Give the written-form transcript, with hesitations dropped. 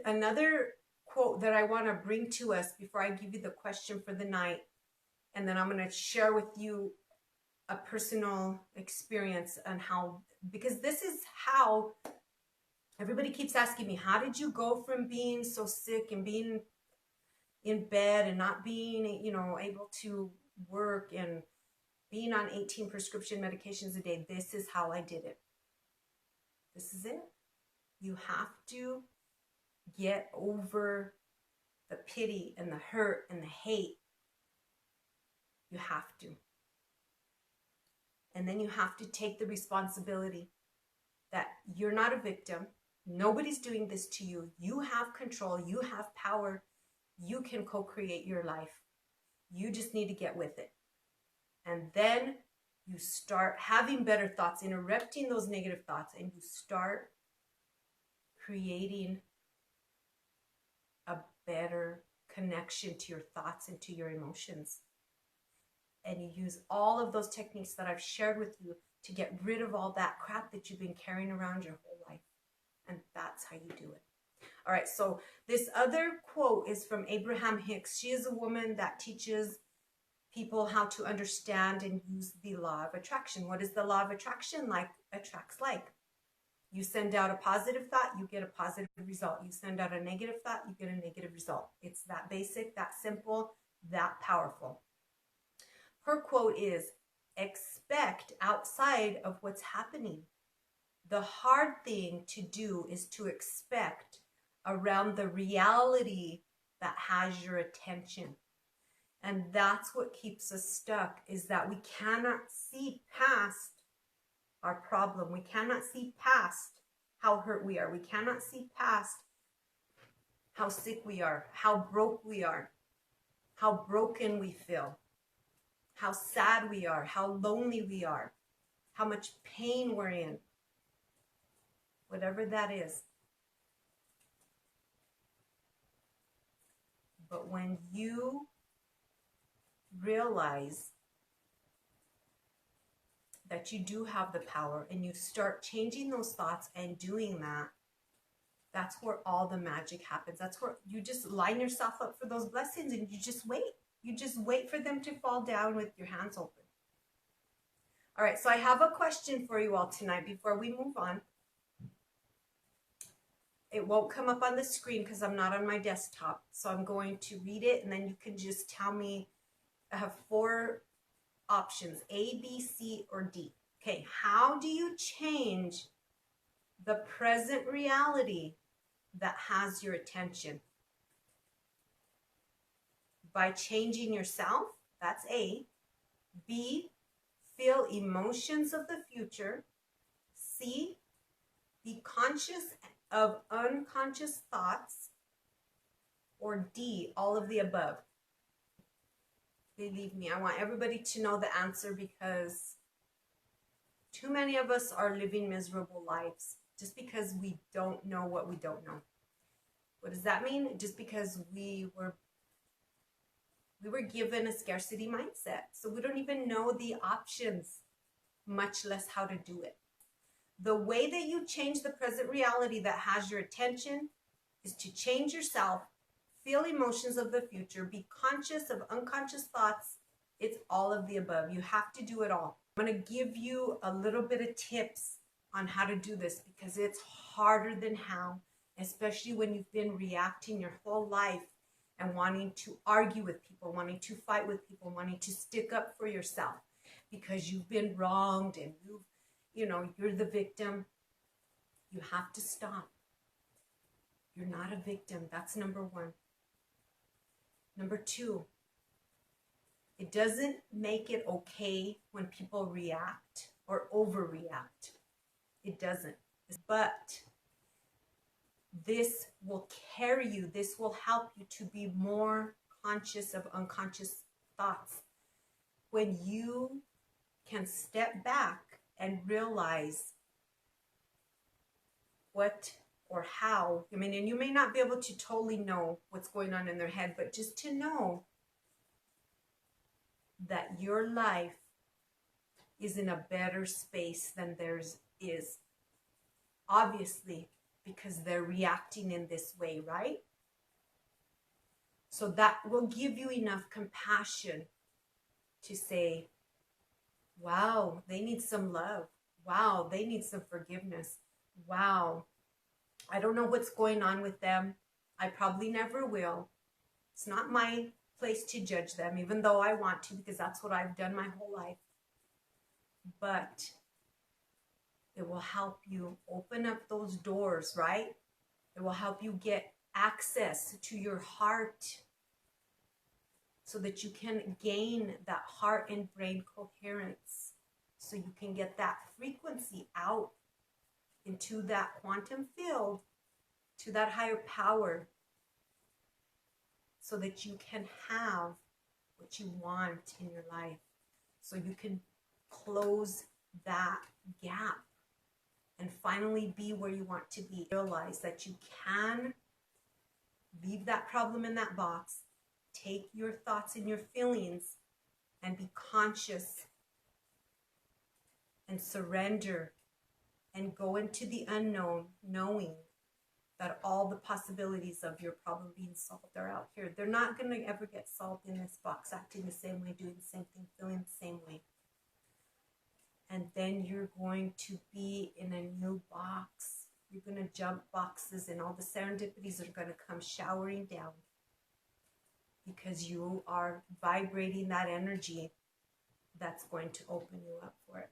another quote that I want to bring to us before I give you the question for the night, and then I'm going to share with you a personal experience on how, because this is how everybody keeps asking me, how did you go from being so sick and being in bed and not being, you know, able to work and being on 18 prescription medications a day? This is how I did it. This is it. You have to get over the pity and the hurt and the hate. You have to. And then you have to take the responsibility that you're not a victim. Nobody's doing this to you. You have control. You have power. You can co-create your life. You just need to get with it. And then you start having better thoughts, interrupting those negative thoughts, and you start creating a better connection to your thoughts and to your emotions. And you use all of those techniques that I've shared with you to get rid of all that crap that you've been carrying around your whole life. And that's how you do it. All right, so this other quote is from Abraham Hicks. She is a woman that teaches people how to understand and use the law of attraction. What is the law of attraction? Like attracts like. You send out a positive thought, you get a positive result. You send out a negative thought, you get a negative result. It's that basic, that simple, that powerful. Her quote is, expect outside of what's happening. The hard thing to do is to expect around the reality that has your attention. And that's what keeps us stuck, is that we cannot see past our problem. We cannot see past how hurt we are. We cannot see past how sick we are, how broke we are, how broken we feel, how sad we are, how lonely we are, how much pain we're in, whatever that is. But when you realize that you do have the power and you start changing those thoughts and doing that, that's where all the magic happens. That's where you just line yourself up for those blessings and you just wait. You just wait for them to fall down with your hands open. All right, so I have a question for you all tonight before we move on. It won't come up on the screen because I'm not on my desktop. So I'm going to read it and then you can just tell me. I have 4 options, A, B, C, or D. Okay, how do you change the present reality that has your attention? By changing yourself, that's A. B, feel emotions of the future. C, be conscious of unconscious thoughts. Or D, all of the above. Believe me, I want everybody to know the answer because too many of us are living miserable lives just because we don't know what we don't know. What does that mean? Just because we were given a scarcity mindset. So we don't even know the options, much less how to do it. The way that you change the present reality that has your attention is to change yourself. Feel emotions of the future. Be conscious of unconscious thoughts. It's all of the above. You have to do it all. I'm going to give you a little bit of tips on how to do this because it's harder than how, especially when you've been reacting your whole life and wanting to argue with people, wanting to fight with people, wanting to stick up for yourself because you've been wronged and you're the victim. You have to stop. You're not a victim. That's number 1. Number 2, it doesn't make it okay when people react or overreact. It doesn't. But this will carry you. This will help you to be more conscious of unconscious thoughts. When you can step back and realize what or how, and you may not be able to totally know what's going on in their head, but just to know that your life is in a better space than theirs is. Obviously, because they're reacting in this way, right? So that will give you enough compassion to say, wow, they need some love. Wow, they need some forgiveness. Wow, I don't know what's going on with them. I probably never will. It's not my place to judge them, even though I want to, because that's what I've done my whole life. But it will help you open up those doors, right? It will help you get access to your heart so that you can gain that heart and brain coherence, so you can get that frequency out into that quantum field, to that higher power, so that you can have what you want in your life, so you can close that gap and finally be where you want to be. Realize that you can leave that problem in that box, take your thoughts and your feelings and be conscious and surrender and go into the unknown, knowing that all the possibilities of your problem being solved are out here. They're not going to ever get solved in this box, acting the same way, doing the same thing, feeling the same way. And then you're going to be in a new box. You're going to jump boxes, and all the serendipities are going to come showering down, because you are vibrating that energy that's going to open you up for it.